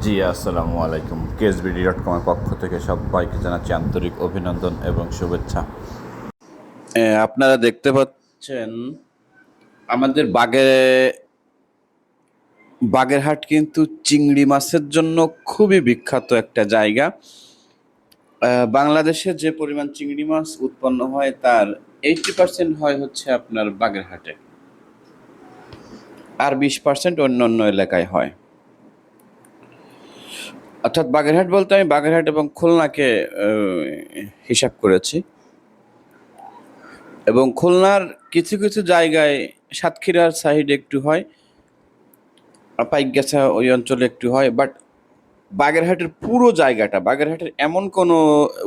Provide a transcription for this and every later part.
জি, আসসালামু আলাইকুম। কেএসবিডি.কমের পক্ষ থেকে সবাইকে জানাচ্ছি আন্তরিক অভিনন্দন এবং শুভেচ্ছা। আপনারা দেখতে পাচ্ছেন আমাদের বাগেরহাট কিন্তু চিংড়ি মাছের জন্য খুবই বিখ্যাত একটা জায়গা। বাংলাদেশে যে পরিমাণ চিংড়ি মাছ উৎপন্ন হয় তার 80% হয় হচ্ছে আপনার বাগেরহাটে, আর 20% অন্য অন্য এলাকায় হয়। অর্থাৎ বাগেরহাট বলতে আমি বাগেরহাট এবং খুলনাকে হিসাব করেছি। এবং খুলনার কিছু কিছু জায়গায় সাতক্ষীরার সাইডে একটু হয়, পাইকগাছা ওই অঞ্চলে একটু হয়, বাট বাগেরহাটের পুরো জায়গাটা, বাগেরহাটের এমন কোনো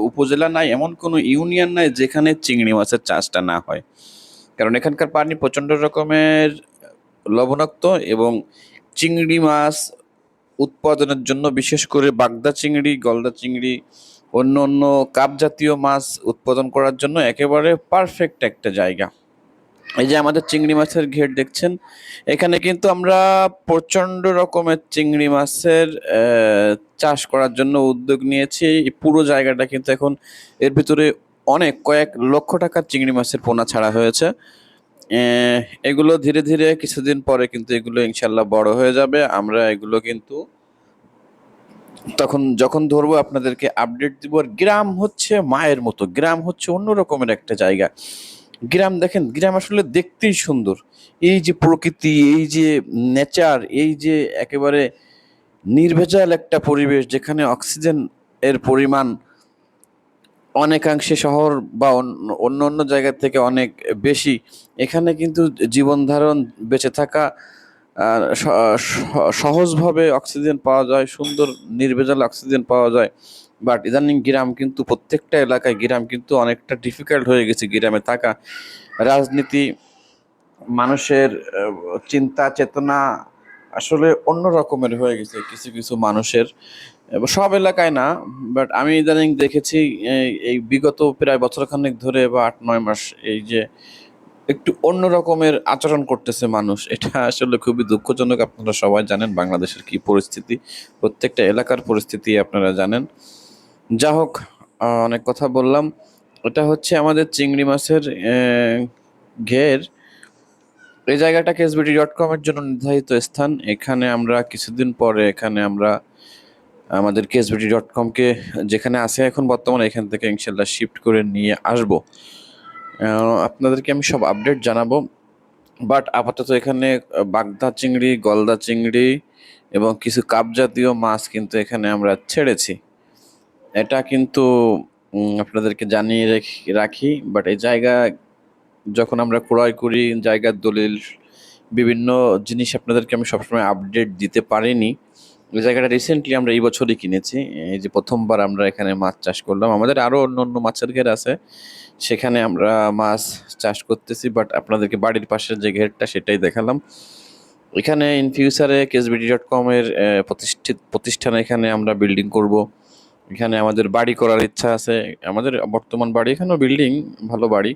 উপজেলা নাই, এমন কোনো ইউনিয়ন নাই যেখানে চিংড়ি মাছের চাষটা না হয়। কারণ এখানকার পানি প্রচণ্ড রকমের লবণাক্ত, এবং চিংড়ি মাছ উৎপাদনের জন্য বিশেষ করে বাগদা চিংড়ি, গলদা চিংড়ি, অন্য অন্য কাপ জাতীয় মাছ উৎপাদন করার জন্য একেবারে পারফেক্ট একটা জায়গা। এই যে আমাদের চিংড়ি মাছের ঘের দেখছেন, এখানে কিন্তু আমরা প্রচন্ড রকমের চিংড়ি মাছের চাষ করার জন্য উদ্যোগ নিয়েছি। এই পুরো জায়গাটা কিন্তু এখন এর ভিতরে কয়েক লক্ষ টাকার চিংড়ি মাছের পোনা ছাড়া হয়েছে। এগুলো ধীরে ধীরে কিছুদিন পরে কিন্তু এগুলো ইনশাল্লাহ বড় হয়ে যাবে। আমরা এগুলো কিন্তু তখন যখন ধরবো আপনাদেরকে আপডেট দিব। আর গ্রাম হচ্ছে মায়ের মতো, গ্রাম হচ্ছে অন্য রকমের একটা জায়গা। গ্রাম দেখেন, গ্রাম আসলে দেখতেই সুন্দর। এই যে প্রকৃতি, এই যে নেচার, এই যে একেবারে নির্ভেজাল একটা পরিবেশ যেখানে অক্সিজেন এর পরিমাণ অনেকাংশে শহর বা অন্য অন্য জায়গা থেকে অনেক বেশি। এখানে কিন্তু জীবন ধারণ, বেঁচে থাকা সহজভাবে অক্সিজেন পাওয়া যায়, সুন্দর নির্ভেজাল অক্সিজেন পাওয়া যায়। বাট ইদানিং গ্রাম কিন্তু প্রত্যেকটা এলাকায় গ্রাম কিন্তু অনেকটা ডিফিকাল্ট হয়ে গেছে গ্রামে থাকা। রাজনীতি, মানুষের চিন্তা চেতনা আসলে অন্য রকমের হয়ে গেছে কিছু কিছু মানুষের। সব এলাকায় না, বাট আমি ইদানিং দেখেছি এই বিগত প্রায় বছরখানেক ধরে বা 8-9 মাস, এই যে একটু অন্য রকমের আচরণ করতেছে মানুষ। এটা আসলে খুবই দুঃখজনক। আপনারা সবাই জানেন বাংলাদেশের কি পরিস্থিতি, প্রত্যেকটা এলাকার পরিস্থিতি আপনারা জানেন। যা হোক, অনেক কথা বললাম। এটা হচ্ছে আমাদের চিংড়ি মাছের ঘের। এই জায়গাটা কেএসবিডি.কমের জন্য নির্ধারিত স্থান। এখানে আমরা কিছুদিন পরে আমরা আমাদের কেএসবিডি.কমকে যেখানে আছে এখন বর্তমানে, এখান থেকে ইনশাল্লাহ শিফট করে নিয়ে আসব। আপনাদেরকে আমি সব আপডেট জানাবো। বাট আপাতত এখানে বাগদা চিংড়ি, গলদা চিংড়ি এবং কিছু কাপ জাতীয় মাছ কিন্তু এখানে আমরা ছেড়েছি। এটা কিন্তু আপনাদেরকে জানিয়ে রাখি। বাট এই জায়গা যখন আমরা ক্রয় করি, জায়গার দলিল, বিভিন্ন জিনিস আপনাদেরকে আমি সবসময় আপডেট দিতে পারিনি। এই জায়গাটা রিসেন্টলি আমরা এই বছরই কিনেছি। এই যে প্রথমবার আমরা এখানে মাছ চাষ করলাম। আমাদের আরও অন্য অন্য মাছের ঘের আছে, সেখানে আমরা মাছ চাষ করতেছি। বাট আপনাদেরকে বাড়ির পাশের যে ঘেরটা সেটাই দেখালাম। এখানে ইন ফিউচারে কেএসবিডি.কমের প্রতিষ্ঠান এখানে আমরা বিল্ডিং করব। এখানে আমাদের বাড়ি করার ইচ্ছা আছে। আমাদের বর্তমান বাড়ি, এখানেও বিল্ডিং, ভালো বাড়ি,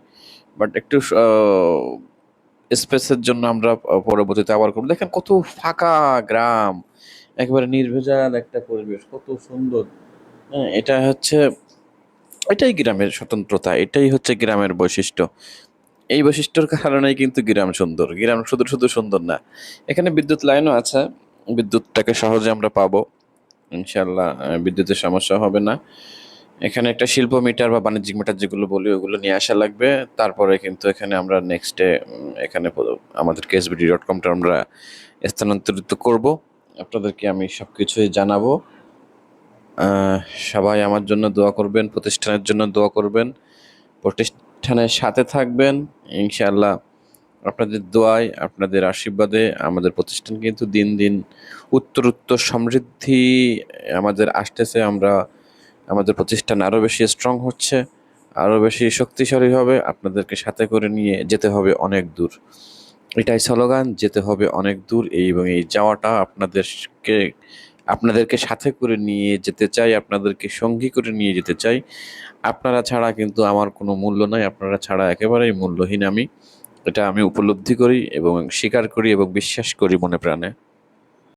বাট একটু স্পেসের জন্য আমরা পরবর্তীতে আবার করবো। দেখেন কত ফাঁকা গ্রাম, একেবারে নির্ভেজাল একটা পরিবেশ, কত সুন্দর। হ্যাঁ, এটাই গ্রামের স্বতন্ত্রতা, এটাই হচ্ছে গ্রামের বৈশিষ্ট্য। এই বৈশিষ্ট্যর কারণেই কিন্তু গ্রাম সুন্দর। গ্রাম শুধু শুধু সুন্দর না, এখানে বিদ্যুৎ লাইনও আছে, বিদ্যুৎটাকে সহজে আমরা পাবো ইনশাল্লাহ। বিদ্যুতের সমস্যা হবে না। এখানে একটা শিল্প মিটার বা বাণিজ্যিক মিটার যেগুলো বলি, ওগুলো নিয়ে আসা লাগবে। তারপরে কিন্তু এখানে আমরা নেক্সটে এখানে আমাদের কেএসবিডি.কমটা আমরা স্থানান্তরিত করব। আপনাদেরকে আমি সব কিছুই জানাবো। সবাই আমার জন্য দোয়া করবেন, প্রতিষ্ঠানের জন্য দোয়া করবেন, প্রতিষ্ঠানের সাথে থাকবেন ইনশাআল্লাহ। আপনাদের দোয়ায়, আপনাদের আশীর্বাদে আমাদের প্রতিষ্ঠান কিন্তু দিন দিন উত্তরোত্তর সমৃদ্ধি আমাদের আসতেছে। আমাদের প্রতিষ্ঠান আরও বেশি স্ট্রং হচ্ছে, আরও বেশি শক্তিশালী হবে। আপনাদেরকে সাথে করে নিয়ে যেতে হবে অনেক দূর, এটাই স্লোগান, যেতে হবে অনেক দূর। এবং এই যাওয়াটা আপনাদেরকে সাথে করে নিয়ে যেতে চাই, আপনাদেরকে সঙ্গী করে নিয়ে যেতে চাই। আপনারা ছাড়া কিন্তু আমার কোনো মূল্য নাই, আপনারা ছাড়া একেবারেই মূল্যহীন আমি। এটা আমি উপলব্ধি করি এবং স্বীকার করি এবং বিশ্বাস করি মনে প্রাণে।